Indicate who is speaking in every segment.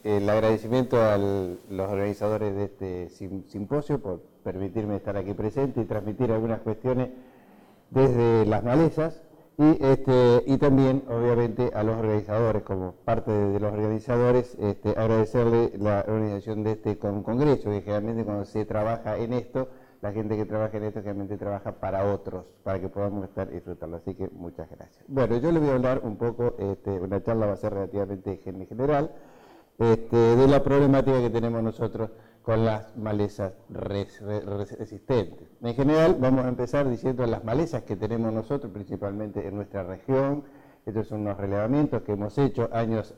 Speaker 1: el agradecimiento a los organizadores de este simposio por permitirme estar aquí presente y transmitir algunas cuestiones desde las malezas y también, obviamente, a los organizadores, como parte de los organizadores, agradecerle la organización de este congreso, que generalmente cuando se trabaja en esto, la gente que trabaja en esto generalmente trabaja para otros, para que podamos estar disfrutando. Así que muchas gracias. Bueno, yo les voy a hablar un poco, una charla va a ser relativamente general, de la problemática que tenemos nosotros con las malezas resistentes. En general, vamos a empezar diciendo las malezas que tenemos nosotros, principalmente en nuestra región. Estos son unos relevamientos que hemos hecho años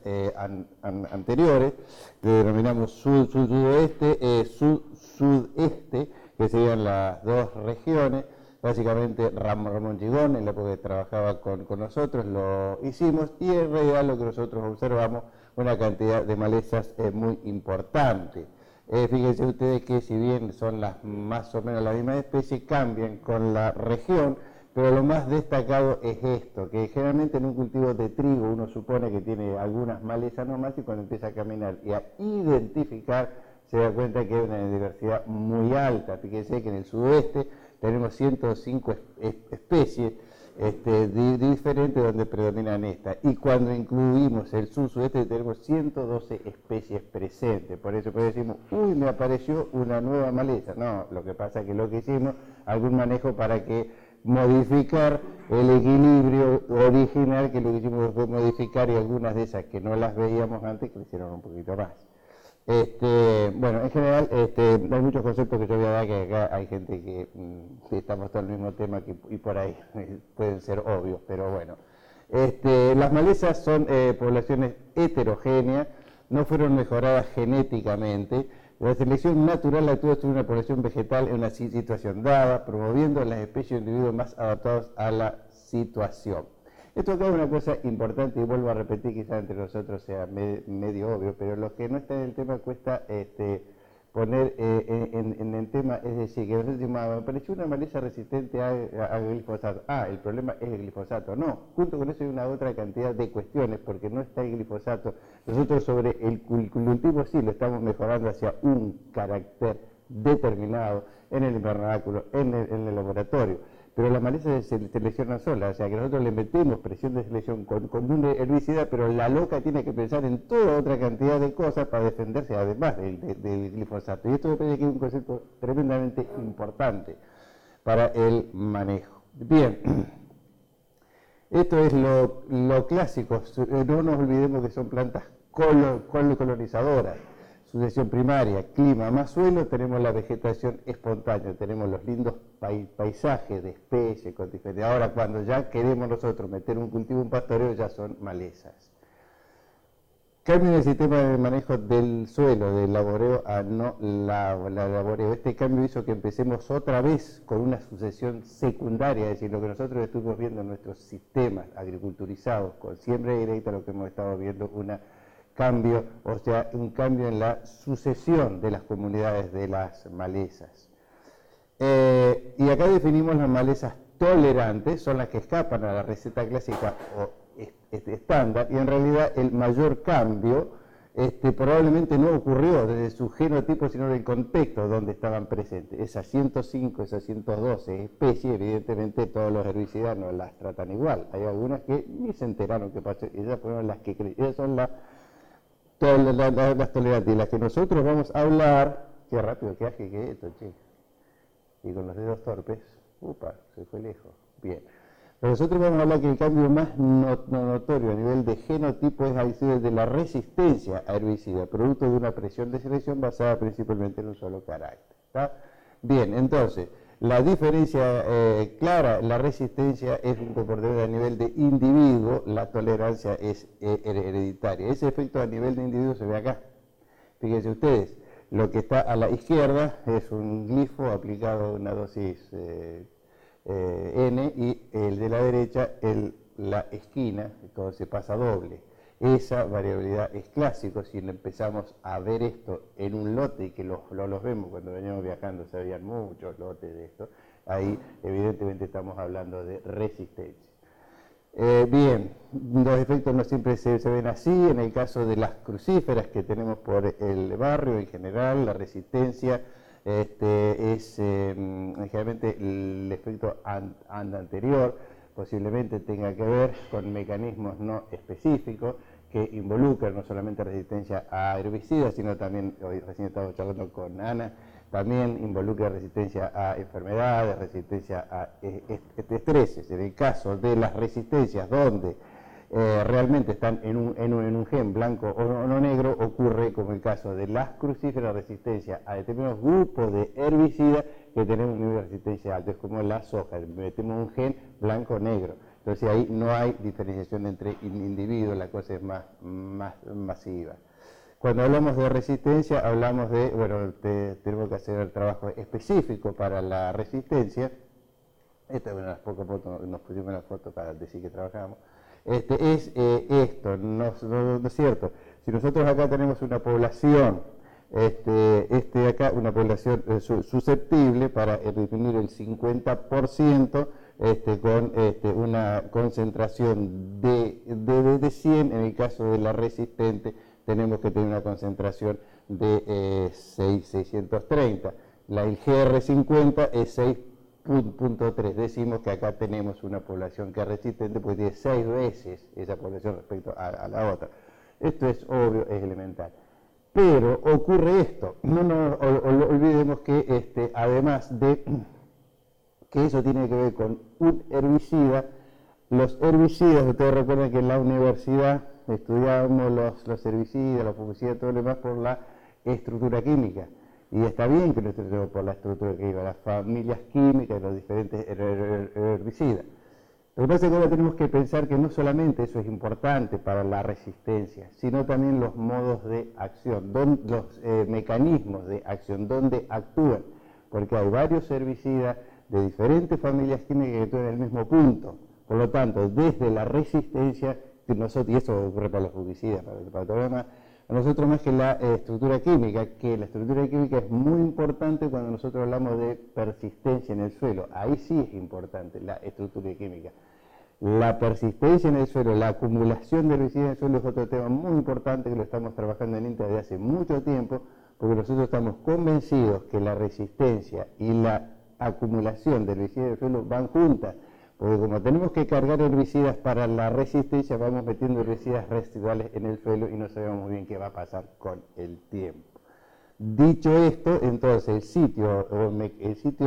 Speaker 1: anteriores, que denominamos sudeste, sudeste, que serían las dos regiones. Básicamente Ramón Gigón, en la época que trabajaba con nosotros, lo hicimos, y en realidad lo que nosotros observamos, una cantidad de malezas muy importante. Fíjense ustedes que si bien son más o menos la misma especie, cambian con la región, pero lo más destacado es esto, que generalmente en un cultivo de trigo uno supone que tiene algunas malezas nomás, y cuando empieza a caminar y a identificar se da cuenta que hay una diversidad muy alta. Fíjense que en el sudoeste tenemos 105 especies diferentes donde predominan estas, y cuando incluimos el sur-sudeste tenemos 112 especies presentes. Por eso decimos, uy, me apareció una nueva maleza. No, lo que pasa es que lo que hicimos, algún manejo para que modificar el equilibrio original, que lo que hicimos fue modificar, y algunas de esas que no las veíamos antes crecieron un poquito más. Bueno, en general hay muchos conceptos que yo voy a dar, que acá hay gente que estamos todo el mismo tema y por ahí pueden ser obvios, pero bueno. Las malezas son poblaciones heterogéneas, no fueron mejoradas genéticamente. La selección natural actúa sobre una población vegetal en una situación dada, promoviendo las especies de individuos más adaptados a la situación. Esto acá es una cosa importante, y vuelvo a repetir, quizás entre nosotros sea medio obvio, pero los que no están en el tema cuesta poner en el tema, es decir, que nosotros decimos, me pareció una maleza resistente a glifosato. El problema es el glifosato. No, junto con eso hay una otra cantidad de cuestiones, porque no está el glifosato. Nosotros sobre el cultivo sí lo estamos mejorando hacia un carácter determinado en el invernáculo, en el laboratorio. Pero la maleza se selecciona sola, o sea que nosotros le metemos presión de selección con un herbicida, pero la loca tiene que pensar en toda otra cantidad de cosas para defenderse, además del glifosato. Y esto me parece que es un concepto tremendamente importante para el manejo. Bien, esto es lo clásico. No nos olvidemos que son plantas colonizadoras. Sucesión primaria, clima más suelo, tenemos la vegetación espontánea, tenemos los lindos paisajes de especies con diferentes. Ahora, cuando ya queremos nosotros meter un cultivo, un pastoreo, ya son malezas. Cambio en el sistema de manejo del suelo, del laboreo a no laboreo. Este cambio hizo que empecemos otra vez con una sucesión secundaria, es decir, lo que nosotros estuvimos viendo en nuestros sistemas agriculturizados con siembra directa, lo que hemos estado viendo cambio, o sea, un cambio en la sucesión de las comunidades de las malezas. Y acá definimos las malezas tolerantes, son las que escapan a la receta clásica o estándar, y en realidad el mayor cambio probablemente no ocurrió desde su genotipo, sino del contexto donde estaban presentes. Esas 105, esas 112 especies, evidentemente todos los herbicidas no las tratan igual. Hay algunas que ni se enteraron que pasó, ellas fueron las que ellas son las tolerantes, y las que nosotros vamos a hablar. Qué rápido que hace que esto, che. Y con los dedos torpes, se fue lejos. Bien. Pero nosotros vamos a hablar que el cambio más notorio a nivel de genotipo es el de la resistencia a herbicida, producto de una presión de selección basada principalmente en un solo carácter. ¿Está? Bien, entonces, la diferencia clara, la resistencia es un comportamiento a nivel de individuo, la tolerancia es hereditaria. Ese efecto a nivel de individuo se ve acá. Fíjense ustedes, lo que está a la izquierda es un glifo aplicado a una dosis N, y el de la derecha, la esquina, todo se pasa doble. Esa variabilidad es clásico. Si empezamos a ver esto en un lote, y que los vemos cuando veníamos viajando, se veían muchos lotes de esto, ahí evidentemente estamos hablando de resistencia. Bien, los efectos no siempre se ven así. En el caso de las crucíferas que tenemos por el barrio en general, la resistencia es generalmente el efecto anterior, posiblemente tenga que ver con mecanismos no específicos que involucran no solamente resistencia a herbicidas, sino también, hoy recién estamos charlando con Ana, también involucra resistencia a enfermedades, resistencia a estreses. En el caso de las resistencias donde realmente están en un gen blanco o no negro, ocurre como el caso de las crucíferas, resistencia a determinados grupos de herbicidas que tenemos un nivel de resistencia alto, es como la soja, metemos un gen blanco o negro. Entonces ahí no hay diferenciación entre individuos, la cosa es más masiva. Cuando hablamos de resistencia, hablamos de, bueno, tenemos que hacer el trabajo específico para la resistencia. Esta es una de las pocas fotos, nos pusimos una foto para decir que trabajamos. Es esto, no es cierto. Si nosotros acá tenemos una población, acá una población susceptible para disminuir el 50%, con una concentración de 100, en el caso de la resistente, tenemos que tener una concentración de 630. El GR50 es 6.3. Decimos que acá tenemos una población que es resistente porque tiene 6 veces esa población respecto a la otra. Esto es obvio, es elemental. Pero ocurre esto. No nos olvidemos que además de que eso tiene que ver con un herbicida, los herbicidas, ustedes recuerdan que en la universidad estudiábamos los herbicidas, los fungicidas, todo lo demás por la estructura química. Y está bien que lo estudiemos por la estructura química, las familias químicas, los diferentes herbicidas. Lo que pasa es que ahora tenemos que pensar que no solamente eso es importante para la resistencia, sino también los modos de acción, los mecanismos de acción, donde actúan, porque hay varios herbicidas de diferentes familias químicas que actúan en el mismo punto. Por lo tanto, desde la resistencia, y eso ocurre para los fungicidas, para todo lo demás, a nosotros más que la estructura química, que la estructura química es muy importante cuando nosotros hablamos de persistencia en el suelo. Ahí sí es importante la estructura química. La persistencia en el suelo, la acumulación de herbicidas en el suelo es otro tema muy importante que lo estamos trabajando en INTA desde hace mucho tiempo, porque nosotros estamos convencidos que la resistencia y la acumulación de herbicidas en el suelo van juntas. Porque como tenemos que cargar herbicidas para la resistencia, vamos metiendo herbicidas residuales en el suelo y no sabemos muy bien qué va a pasar con el tiempo. Dicho esto, entonces el sitio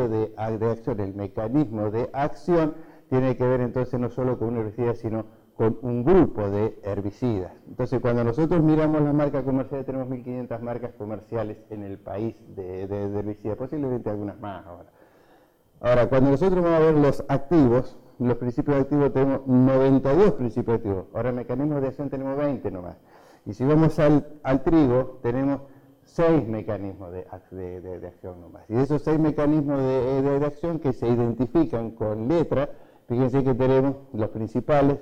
Speaker 1: de acción, el mecanismo de acción, tiene que ver entonces no solo con un herbicida, sino con un grupo de herbicidas. Entonces cuando nosotros miramos las marcas comerciales, tenemos 1.500 marcas comerciales en el país de herbicidas, posiblemente algunas más ahora. Ahora, cuando nosotros vamos a ver los activos, los principios activos tenemos 92 principios activos. Ahora, en mecanismos de acción tenemos 20 nomás. Y si vamos al trigo, tenemos 6 mecanismos de acción nomás. Y de esos 6 mecanismos de acción que se identifican con letra, fíjense que tenemos los principales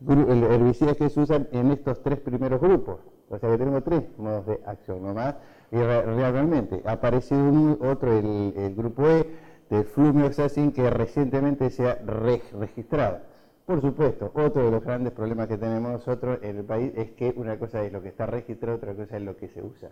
Speaker 1: herbicidas que se usan en estos 3 primeros grupos. O sea que tenemos 3 modos de acción nomás. Y realmente ha aparecido otro, el grupo E, de flumioxazin, que recientemente se ha registrado. Por supuesto, otro de los grandes problemas que tenemos nosotros en el país es que una cosa es lo que está registrado, otra cosa es lo que se usa.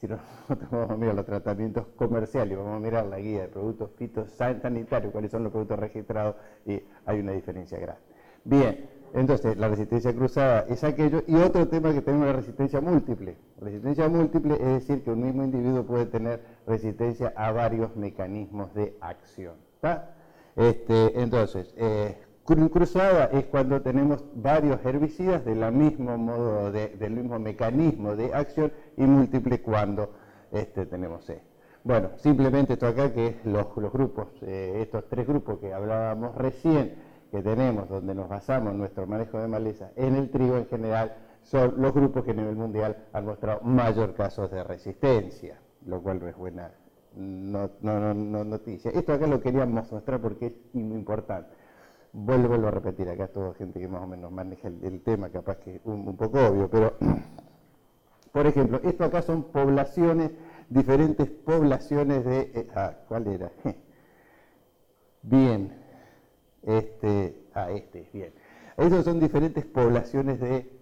Speaker 1: Si nosotros vamos a mirar los tratamientos comerciales, vamos a mirar la guía de productos fitosanitarios, cuáles son los productos registrados, y hay una diferencia grande. Bien, entonces la resistencia cruzada es aquello, y otro tema que tenemos es la resistencia múltiple. Resistencia múltiple es decir que un mismo individuo puede tener resistencia a varios mecanismos de acción. ¿Tá? Entonces, cruzada es cuando tenemos varios herbicidas del mismo modo del mismo mecanismo de acción, y múltiple cuando tenemos esto. Bueno, simplemente esto acá, que es los grupos, estos 3 grupos que hablábamos recién, que tenemos, donde nos basamos en nuestro manejo de maleza en el trigo en general, son los grupos que a nivel mundial han mostrado mayor casos de resistencia, lo cual no es buena noticia. Esto acá lo queríamos mostrar porque es muy importante. Vuelvo a repetir, acá es toda gente que más o menos maneja el tema, capaz que un poco obvio, pero por ejemplo, esto acá son poblaciones, diferentes poblaciones de... ¿cuál era? Bien. Bien. Esas son diferentes poblaciones de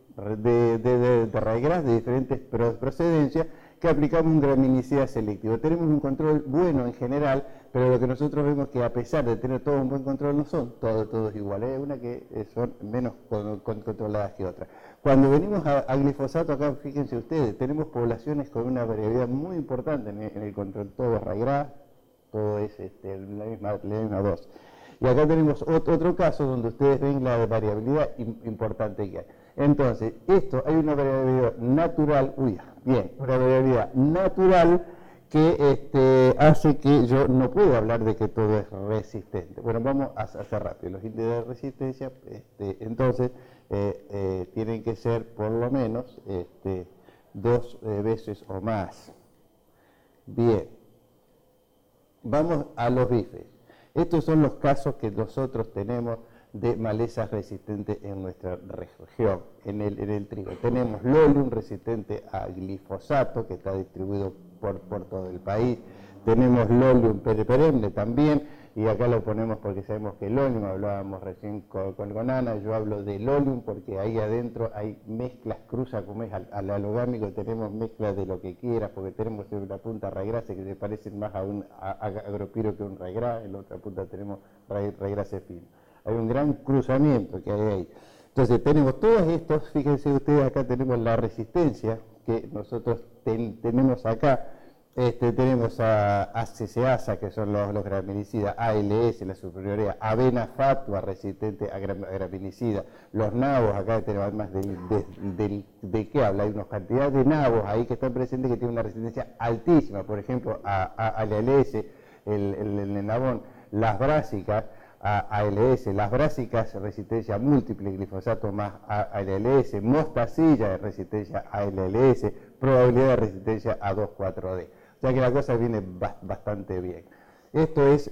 Speaker 1: raigradas de diferentes procedencias que aplicamos un graminicida selectivo. Tenemos un control bueno en general, pero lo que nosotros vemos es que a pesar de tener todo un buen control, no son todos iguales. Hay una que son menos controladas que otras. Cuando venimos a glifosato, acá fíjense ustedes, tenemos poblaciones con una variabilidad muy importante en el control, todo es raigrada, todo es la misma dosis. Y acá tenemos otro caso donde ustedes ven la variabilidad importante que hay. Entonces, hay una variabilidad natural, una variabilidad natural que hace que yo no pueda hablar de que todo es resistente. Bueno, vamos a hacer rápido. Los índices de resistencia, entonces, tienen que ser por lo menos 2 veces o más. Bien, vamos a los bifes. Estos son los casos que nosotros tenemos de malezas resistentes en nuestra región, en el trigo. Tenemos Lolium resistente a glifosato, que está distribuido por todo el país. Tenemos Lolium perenne también, y acá lo ponemos porque sabemos que Lolium, hablábamos recién con Ana, yo hablo de Lolium porque ahí adentro hay mezclas, cruza como es al alogámico, tenemos mezclas de lo que quieras, porque tenemos una punta raigrase que se parecen más a un agropiro que un raigrá, en la otra punta tenemos raigrase fino. Hay un gran cruzamiento que hay ahí. Entonces tenemos todos estos, fíjense ustedes, acá tenemos la resistencia que nosotros tenemos acá. Tenemos a CCASA, que son los graminicidas, ALS, la sulfonilurea, avena fatua resistente a graminicidas, los nabos, acá tenemos además de qué habla, hay una cantidad de nabos ahí que están presentes que tienen una resistencia altísima, por ejemplo, al ALS, el nabón, las brásicas, ALS, las brásicas resistencia múltiple, glifosato más ALS, mostacilla de resistencia a ALS, probabilidad de resistencia a 2,4-D. O sea que la cosa viene bastante bien.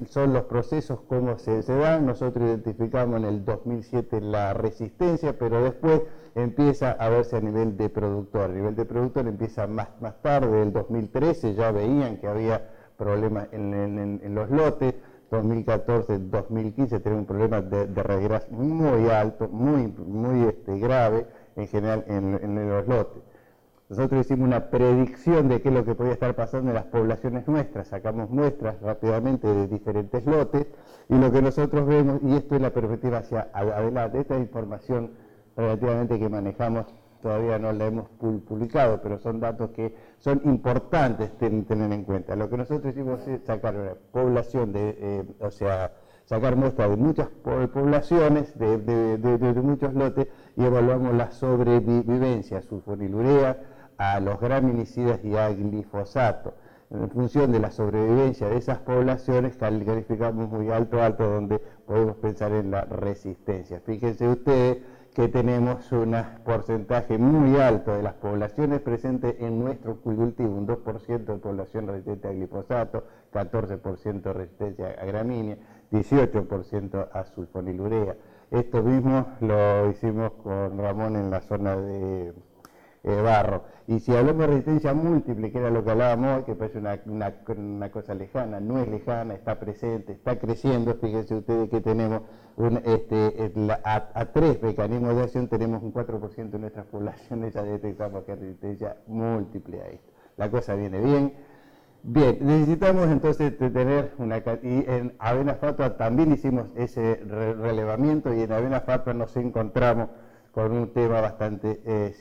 Speaker 1: Son los procesos como se dan. Nosotros identificamos en el 2007 la resistencia, pero después empieza a verse a nivel de productor. A nivel de productor empieza más tarde, el 2013 ya veían que había problemas en los lotes. 2014, 2015 tenemos un problema de regras muy alto, muy grave en general en los lotes. Nosotros hicimos una predicción de qué es lo que podía estar pasando en las poblaciones nuestras, sacamos muestras rápidamente de diferentes lotes y lo que nosotros vemos, y esto es la perspectiva hacia adelante, esta información relativamente que manejamos todavía no la hemos publicado, pero son datos que son importantes tener en cuenta. Lo que nosotros hicimos es sacar una población sacar muestras de muchas poblaciones, de muchos lotes, y evaluamos la sobrevivencia a sulfonilurea, a los graminicidas y a glifosato. En función de la sobrevivencia de esas poblaciones, calificamos muy alto, donde podemos pensar en la resistencia. Fíjense ustedes que tenemos un porcentaje muy alto de las poblaciones presentes en nuestro cultivo, un 2% de población resistente a glifosato, 14% resistencia a gramínea, 18% a sulfonilurea. Esto mismo lo hicimos con Ramón en la zona de Barro. Y si hablamos de resistencia múltiple, que era lo que hablábamos hoy, que parece una cosa lejana, no es lejana, está presente, está creciendo. Fíjense ustedes que tenemos a 3 mecanismos de acción, tenemos un 4% de nuestras poblaciones, ya detectamos que hay resistencia múltiple a esto. La cosa viene bien. Bien, necesitamos entonces tener y en avena fatua también hicimos ese relevamiento, y en avena fatua nos encontramos con un tema bastante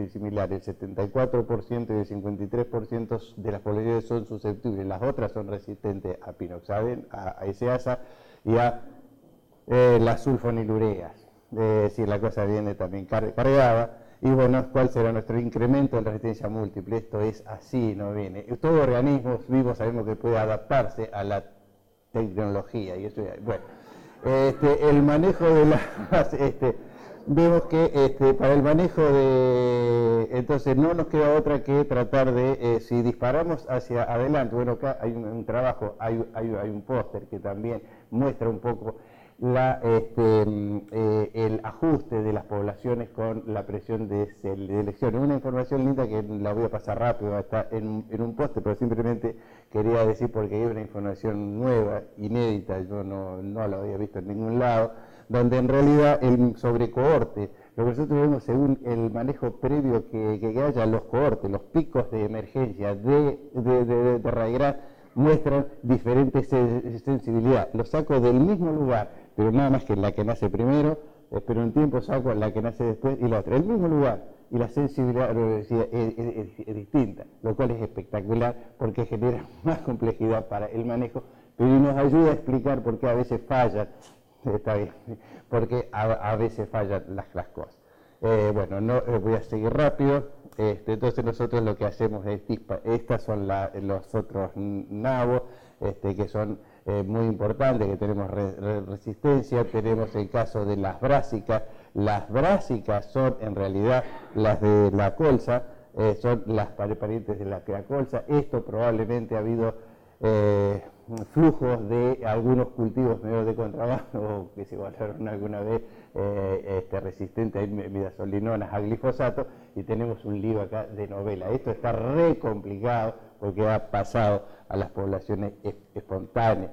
Speaker 1: similar. El 74% y el 53% de las poblaciones son susceptibles, las otras son resistentes a pinoxaben, a SEASA y a las sulfonilureas. Si la cosa viene también cargada. Y bueno, ¿cuál será nuestro incremento en resistencia múltiple? Esto es así, no viene. Todo organismo vivo sabemos que puede adaptarse a la tecnología. Y eso, bueno, el manejo de las... vemos que para el manejo entonces no nos queda otra que tratar de, si disparamos hacia adelante, bueno, acá hay un trabajo, hay un póster que también muestra un poco el ajuste de las poblaciones con la presión de selección. Es una información linda que la voy a pasar rápido, está en un póster, pero simplemente quería decir porque hay una información nueva, inédita, yo no la había visto en ningún lado. donde en realidad el sobrecohorte, lo que nosotros vemos según el manejo previo que haya los cohortes, los picos de emergencia de raigrás, muestran diferentes sensibilidad. Lo saco del mismo lugar, pero nada más que la que nace primero, pero un tiempo saco la que nace después y la otra. El mismo lugar y la sensibilidad es distinta, lo cual es espectacular porque genera más complejidad para el manejo, pero nos ayuda a explicar por qué a veces fallan, está bien, porque a veces fallan las cosas. Bueno, no voy a seguir rápido. Entonces nosotros lo que hacemos es, estas son los otros nabos, que son muy importantes, que tenemos resistencia. Tenemos el caso de las brásicas. Las brásicas son en realidad las de la colza, son las parientes de la colza. Esto probablemente ha habido flujos de algunos cultivos medio de contrabando que se evaluaron alguna vez resistentes a imidazolinonas, a glifosato, y tenemos un lío acá de novela. Esto está re complicado porque ha pasado a las poblaciones espontáneas.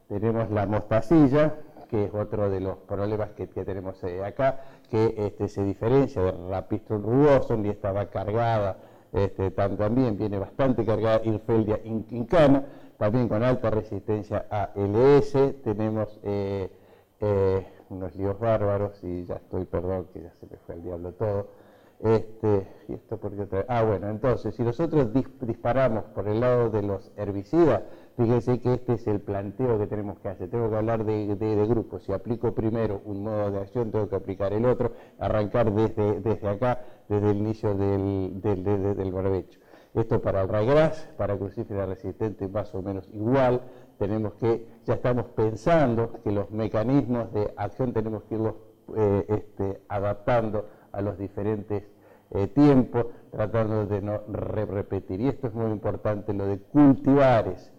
Speaker 1: Tenemos la mostacilla, que es otro de los problemas que tenemos acá, que se diferencia de Rapistrum rugosum y estaba cargada, también viene bastante cargada Ilfeldia incana, también con alta resistencia a LS. Tenemos unos líos bárbaros, y ya estoy, perdón, que ya se me fue al diablo todo. ¿Y esto por qué otra vez? Bueno, entonces, si nosotros disparamos por el lado de los herbicidas, fíjense que este es el planteo que tenemos que hacer. Tengo que hablar de grupos. Si aplico primero un modo de acción, tengo que aplicar el otro, arrancar desde acá, desde el inicio del barbecho. Esto para el ryegrass, para crucífera resistente más o menos igual. Tenemos que, ya estamos pensando que los mecanismos de acción tenemos que irlos adaptando a los diferentes tiempos, tratando de no repetir. Y esto es muy importante, lo de cultivares.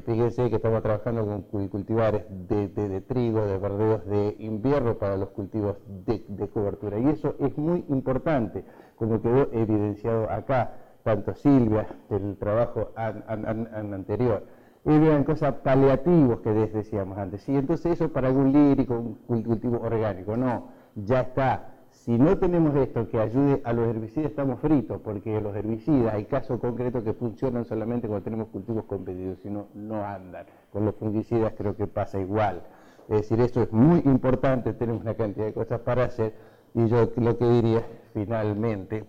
Speaker 1: Fíjense que estamos trabajando con cultivares de trigo, de verdeos de invierno para los cultivos de cobertura. Y eso es muy importante, como quedó evidenciado acá, tanto Silvia, del trabajo anterior. Y vean cosas paliativos que decíamos antes. Sí, entonces eso para algún lírico, un cultivo orgánico, no, ya está. Si no tenemos esto que ayude a los herbicidas, estamos fritos, porque los herbicidas, hay casos concretos que funcionan solamente cuando tenemos cultivos competitivos, si no, no andan. Con los fungicidas creo que pasa igual. Es decir, eso es muy importante, tenemos una cantidad de cosas para hacer, y yo lo que diría finalmente,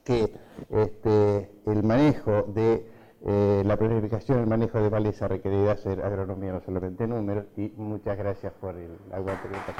Speaker 1: que el manejo de la planificación, el manejo de maleza requerirá hacer agronomía, no solamente números, y muchas gracias por el aguante que está.